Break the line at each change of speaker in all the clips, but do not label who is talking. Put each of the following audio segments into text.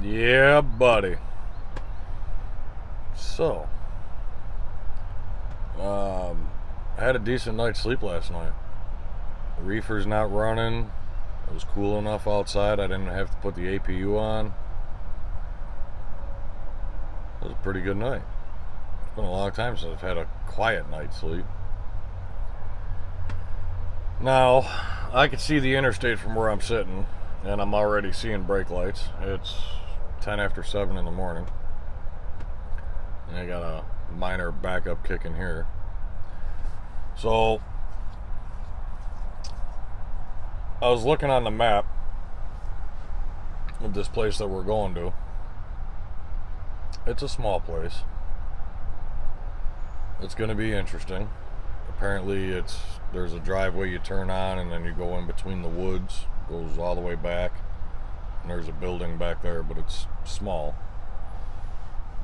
Yeah, buddy. So, I had a decent night's sleep last night. The reefer's not running. It was cool enough outside. I didn't have to put the APU on. It was a pretty good night. It's been a long time since I've had a quiet night's sleep. Now, I can see the interstate from where I'm sitting, and I'm already seeing brake lights. It's 10 after 7 in the morning. And I got a minor backup kick in here. So, I was looking on the map of this place that we're going to. It's a small place. It's going to be interesting. Apparently there's a driveway you turn on and then you go in between the woods, goes all the way back, and there's a building back there, but it's small.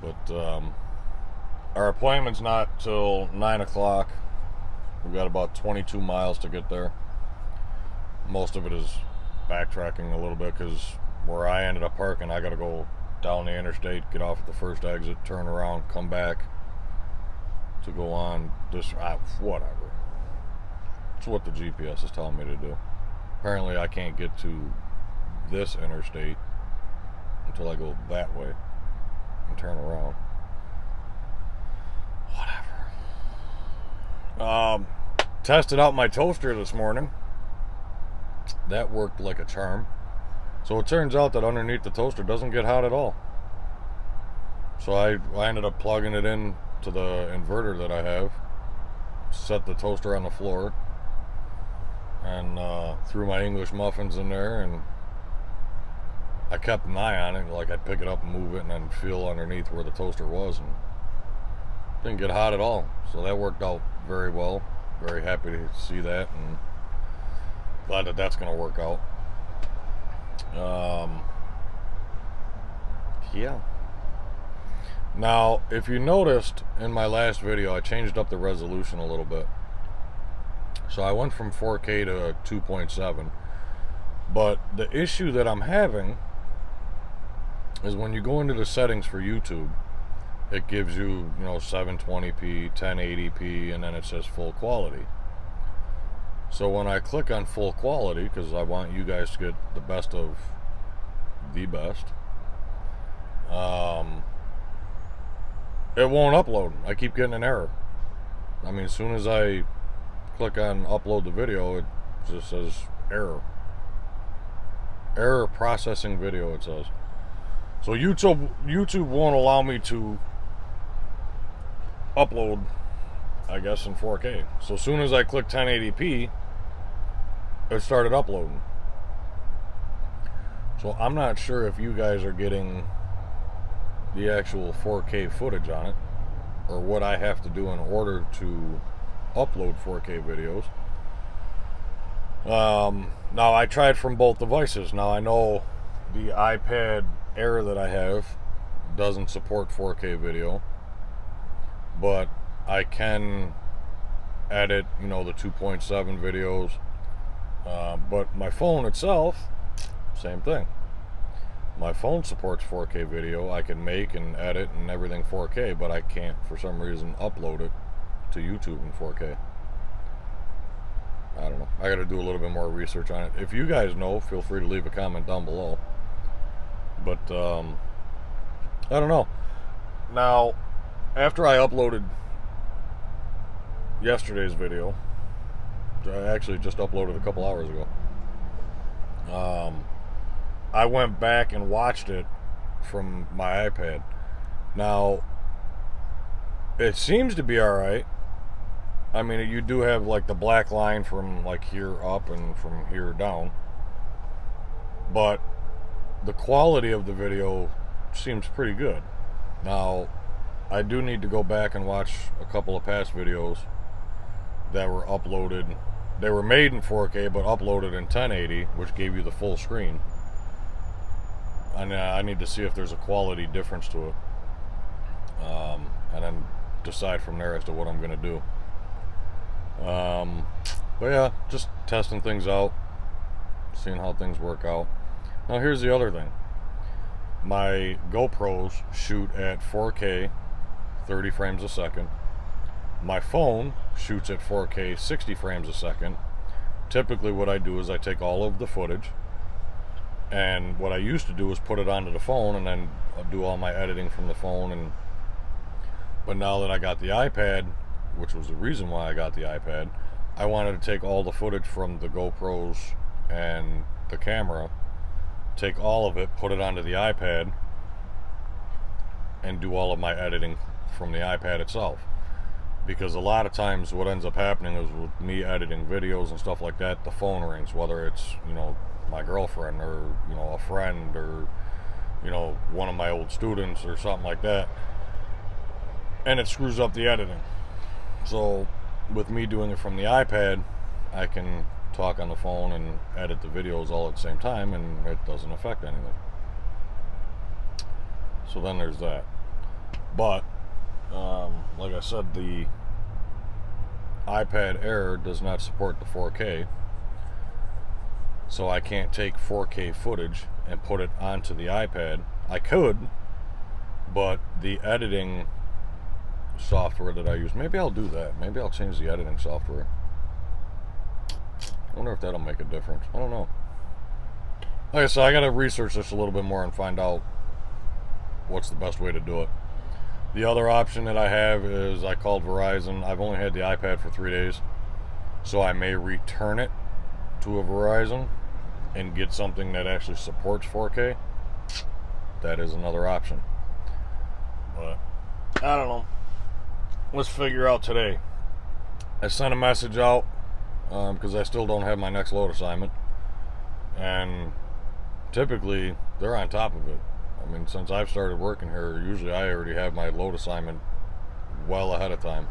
But our appointment's not till 9 o'clock. We've got about 22 miles to get there. Most of it is backtracking a little bit because where I ended up parking, I got to go down the interstate, get off at the first exit, turn around, come back to go on this, whatever. It's what the GPS is telling me to do. Apparently I can't get to this interstate until I go that way and turn around. Whatever. Tested out my toaster this morning. That worked like a charm. So it turns out that underneath the toaster doesn't get hot at all. So I ended up plugging it in to the inverter that I have, set the toaster on the floor, and threw my English muffins in there, and I kept an eye on it, like I'd pick it up and move it and then feel underneath where the toaster was, and didn't get hot at all. So that worked out very well. Very happy to see that, and glad that that's going to work out. Yeah. Now, if you noticed in my last video, I changed up the resolution a little bit. So I went from 4K to 2.7. But the issue that I'm having is when you go into the settings for YouTube, it gives you, 720p, 1080p, and then it says full quality. So when I click on full quality, because I want you guys to get the best of the best, it won't upload. I keep getting an error. I mean, as soon as I click on upload the video, it just says error. Error processing video, it says. So YouTube won't allow me to upload, I guess, in 4K. So as soon as I click 1080p, it started uploading. So I'm not sure if you guys are getting the actual 4K footage on it, or what I have to do in order to upload 4K videos. Now I tried from both devices. Now I know the iPad Air that I have doesn't support 4K video, but I can edit, the 2.7 videos. But my phone itself, same thing. My phone supports 4K video. I can make and edit and everything 4K, but I can't, for some reason, upload it to YouTube in 4K. I don't know. I got to do a little bit more research on it. If you guys know, feel free to leave a comment down below. But, I don't know. Now, after I uploaded yesterday's video, I actually just uploaded a couple hours ago, I went back and watched it from my iPad. Now, it seems to be alright. I mean, you do have like the black line from like here up and from here down, but the quality of the video seems pretty good. Now, I do need to go back and watch a couple of past videos that were uploaded. They were made in 4K but uploaded in 1080, which gave you the full screen. And I need to see if there's a quality difference to it, and then decide from there as to what I'm going to do. But yeah, just testing things out, seeing how things work out. Now here's the other thing. My GoPros shoot at 4K 30 frames a second. My phone shoots at 4K 60 frames a second. Typically what I do is I take all of the footage, and what I used to do is put it onto the phone and then do all my editing from the phone. But now that I got the iPad, which was the reason why I got the iPad, I wanted to take all the footage from the GoPros and the camera, take all of it, put it onto the iPad, and do all of my editing from the iPad itself. Because a lot of times what ends up happening is with me editing videos and stuff like that, the phone rings, whether it's, my girlfriend or, a friend or, one of my old students or something like that. And it screws up the editing. So with me doing it from the iPad, I can talk on the phone and edit the videos all at the same time, and it doesn't affect anything. So then there's that. But like I said, the iPad Air does not support the 4K, so I can't take 4K footage and put it onto the iPad. I could, but the editing software that I use, maybe I'll do that. Maybe I'll change the editing software. I wonder if that'll make a difference. I don't know. Like I said, I gotta research this a little bit more and find out what's the best way to do it. The other option that I have is I called Verizon. I've only had the iPad for 3 days, so I may return it to a Verizon and get something that actually supports 4K. That is another option. But I don't know. Let's figure out today. I sent a message out because I still don't have my next load assignment, and typically they're on top of it. I mean, since I've started working here, usually I already have my load assignment well ahead of time.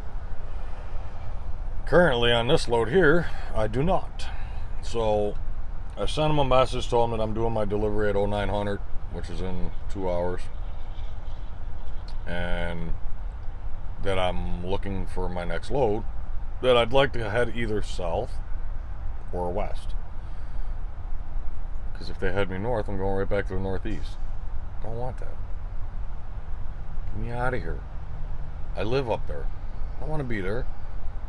Currently on this load here, I do not. So I sent them a message, told them that I'm doing my delivery at 0900, which is in 2 hours, and that I'm looking for my next load, that I'd like to head either south or west. Because if they head me north, I'm going right back to the northeast. Don't want that. Get me out of here. I live up there. I don't want to be there.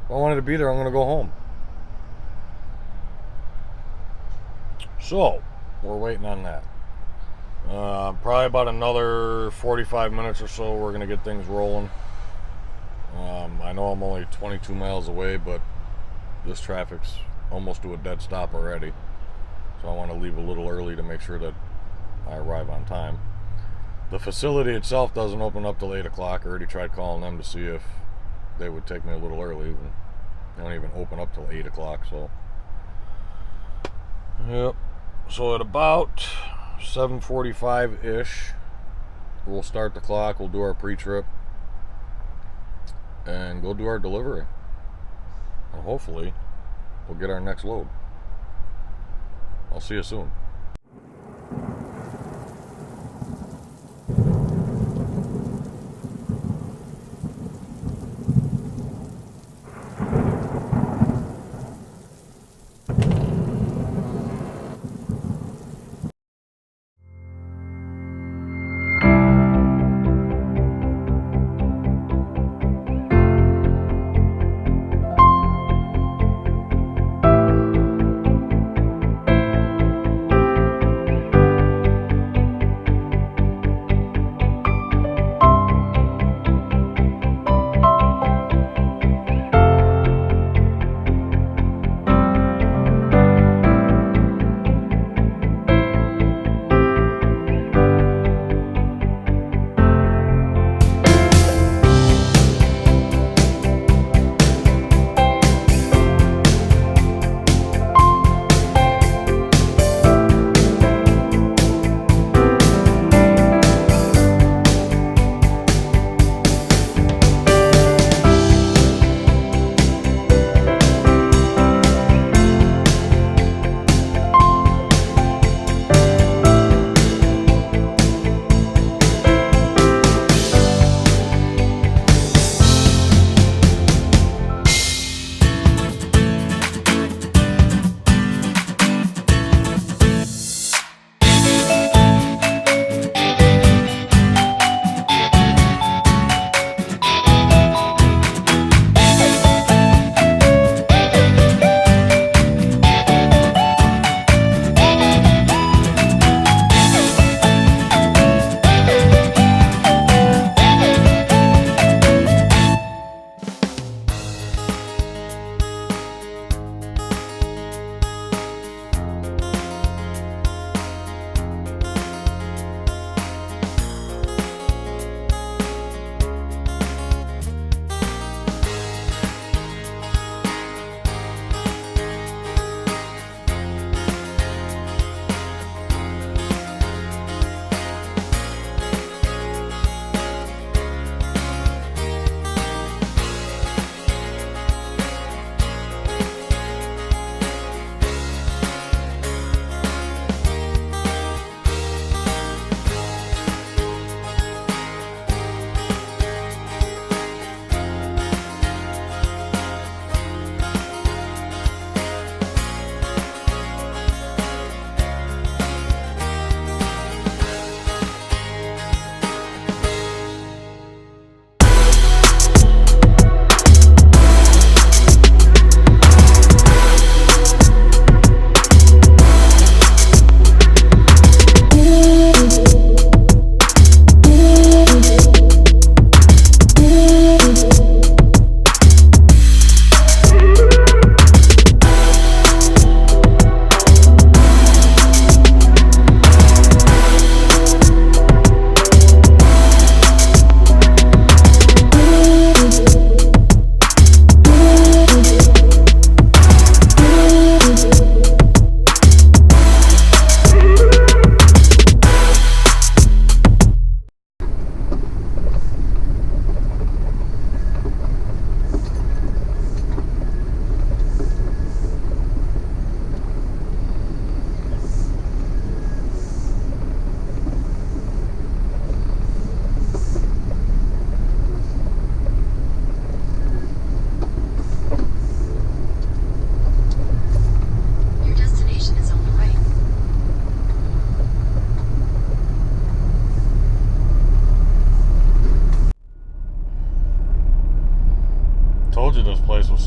If I wanted to be there, I'm going to go home. So, we're waiting on that. Probably about another 45 minutes or so, we're going to get things rolling. I know I'm only 22 miles away, but this traffic's almost to a dead stop already. So I want to leave a little early to make sure that I arrive on time. The facility itself doesn't open up till 8 o'clock. I already tried calling them to see if they would take me a little early. They don't even open up till 8 o'clock, so. Yep. So at about 7:45-ish, we'll start the clock, we'll do our pre-trip, and go do our delivery. And hopefully, we'll get our next load. I'll see you soon.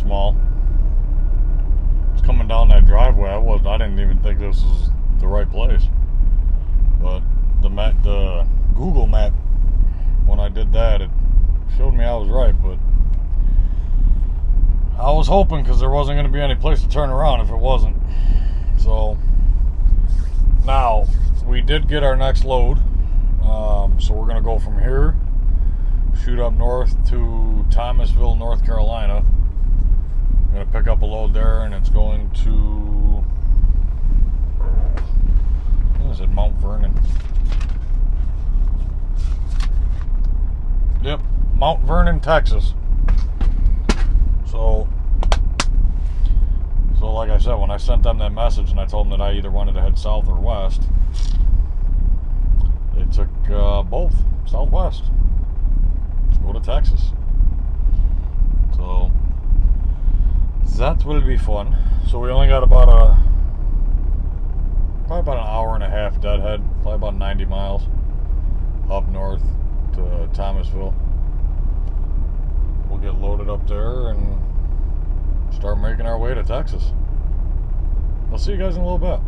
small. It's coming down that driveway. I didn't even think this was the right place. But the Google map, when I did that, it showed me I was right, but I was hoping, because there wasn't going to be any place to turn around if it wasn't. So now we did get our next load, so we're going to go from here, shoot up north to Thomasville, North Carolina. I'm going to pick up a load there, and it's going to, what is it, Mt Vernon? Yep, Mt Vernon, Texas. So like I said, when I sent them that message and I told them that I either wanted to head south or west, they took both, southwest. Let's go to Texas. So that will be fun. So we only got probably about an hour and a half deadhead, probably about 90 miles up north to Thomasville. We'll get loaded up there and start making our way to Texas. I'll see you guys in a little bit.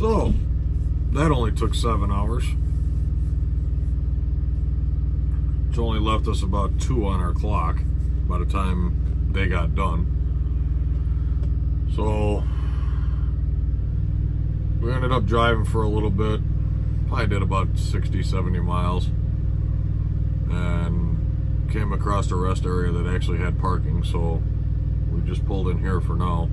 So, that only took 7 hours. It's only left us about 2 on our clock by the time they got done. So, we ended up driving for a little bit. Probably did about 60, 70 miles. And came across a rest area that actually had parking, so we just pulled in here for now.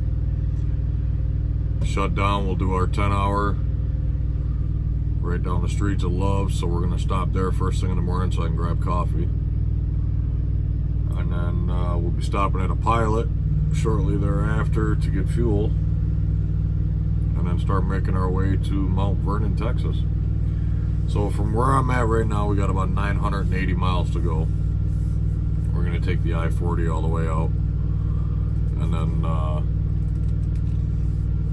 Shut down, we'll do our 10-hour right down the streets of Love, so we're gonna stop there first thing in the morning so I can grab coffee. And then we'll be stopping at a Pilot shortly thereafter to get fuel, and then start making our way to Mt Vernon, Texas. So from where I'm at right now, we got about 980 miles to go. We're gonna take the I-40 all the way out, and then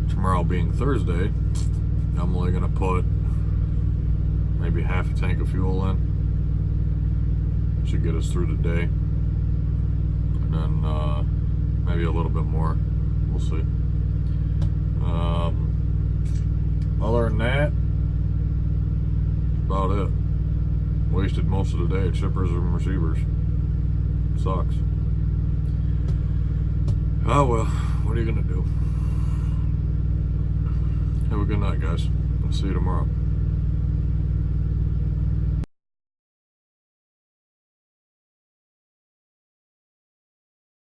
tomorrow being Thursday, I'm only gonna put maybe half a tank of fuel in. Should get us through the day, and then maybe a little bit more. We'll see. Other than that, about it. Wasted most of the day at shippers and receivers. Sucks. Oh well, what are you gonna do? Have a good night, guys. I'll see you tomorrow.